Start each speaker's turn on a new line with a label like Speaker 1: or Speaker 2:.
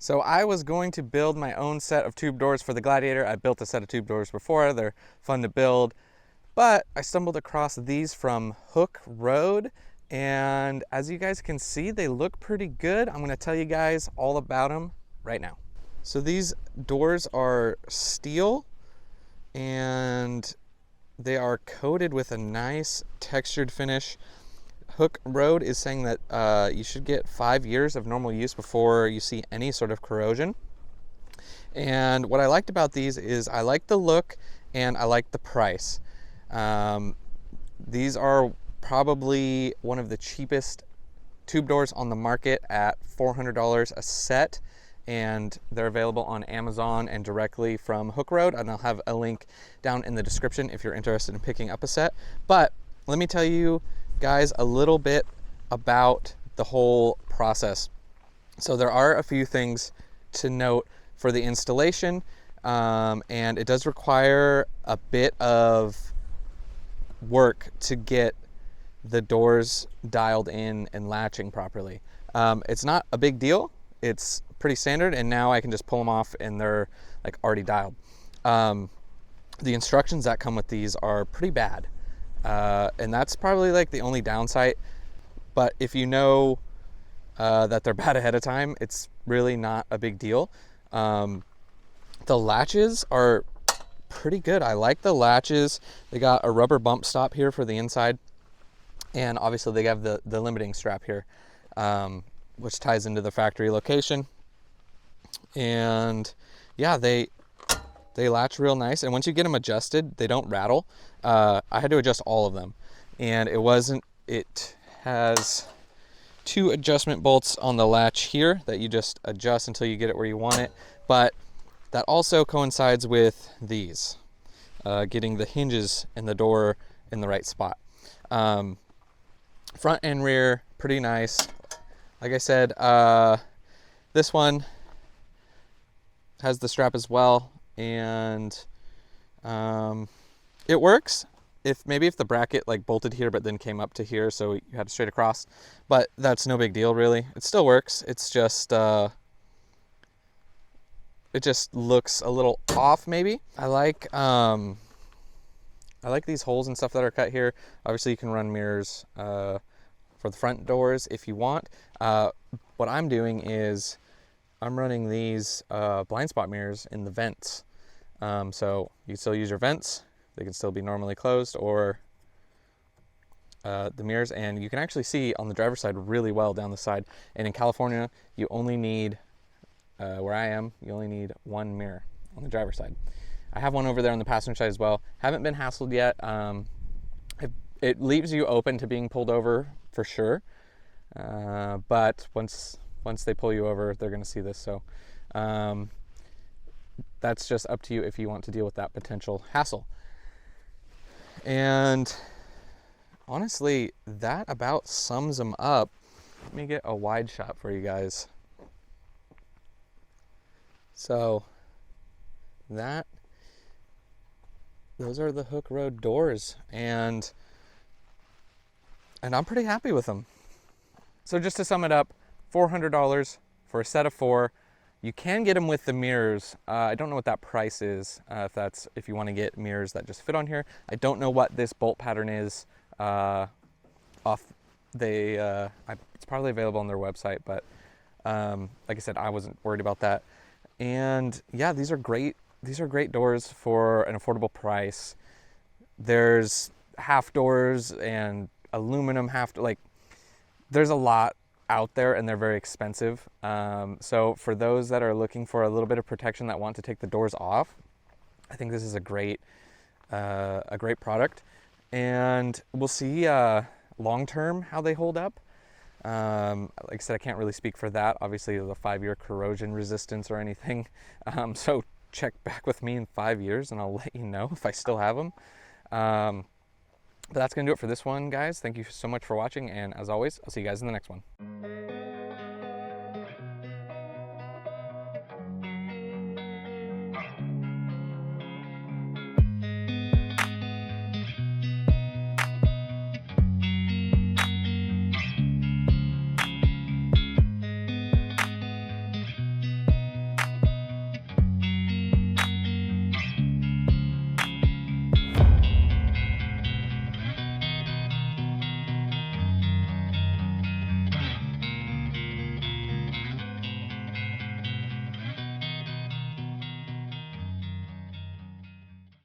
Speaker 1: So I was going to build my own set of tube doors for the Gladiator. I built a set of tube doors before. They're fun to build, but I stumbled across these from Hooke Road, and as you guys can see, they look pretty good. I'm gonna tell you guys all about them right now. So these doors are steel and they are coated with a nice textured finish. Hooke Road is saying that you should get 5 years of normal use before you see any sort of corrosion. And what I liked about these is I like the look and I like the price. These are probably one of the cheapest tube doors on the market at $400 a set, and they're available on Amazon and directly from Hooke Road, and I'll have a link down in the description if you're interested in picking up a set. But let me tell you guys a little bit about the whole process. So there are a few things to note for the installation, and it does require a bit of work to get the doors dialed in and latching properly. It's not a big deal. It's pretty standard, and now I can just pull them off and they're like already dialed. The instructions that come with these are pretty bad. And that's probably like the only downside, but if you know that they're bad ahead of time, it's really not a big deal. The latches are pretty good. I like the latches. They got a rubber bump stop here for the inside, and obviously they have the limiting strap here, which ties into the factory location. And yeah, they latch real nice, and once you get them adjusted, they don't rattle. I had to adjust all of them, and it has 2 adjustment bolts on the latch here that you just adjust until you get it where you want it, but that also coincides with these, getting the hinges in the door in the right spot. Front and rear, pretty nice. Like I said, this one has the strap as well, and it works if the bracket like bolted here but then came up to here, so you had it straight across, but that's no big deal really. It still works. It's just it just looks a little off maybe. I like these holes and stuff that are cut here. Obviously you can run mirrors for the front doors if you want. What I'm doing is I'm running these blind spot mirrors in the vents. So you still use your vents, they can still be normally closed, or the mirrors, and you can actually see on the driver's side really well down the side. And in California, you only need, where I am, you only need 1 mirror on the driver's side. I have one over there on the passenger side as well. Haven't been hassled yet. It leaves you open to being pulled over for sure, but once they pull you over, they're going to see this. So that's just up to you if you want to deal with that potential hassle. And honestly, that about sums them up. Let me get a wide shot for you guys. So those are the Hooke Road doors, and I'm pretty happy with them. So just to sum it up, $400 for a set of 4. You can get them with the mirrors. I don't know what that price is, if you want to get mirrors that just fit on here. I don't know what this bolt pattern is. It's probably available on their website, but like I said, I wasn't worried about that. And yeah, these are great doors for an affordable price. There's half doors and aluminum there's a lot out there, and they're very expensive. So for those that are looking for a little bit of protection, that want to take the doors off, I think this is a great product. And we'll see long term how they hold up. Like I said, I can't really speak for that. Obviously, the 5-year corrosion resistance or anything. So check back with me in 5 years, and I'll let you know if I still have them. But that's going to do it for this one, guys. Thank you so much for watching, and as always, I'll see you guys in the next one.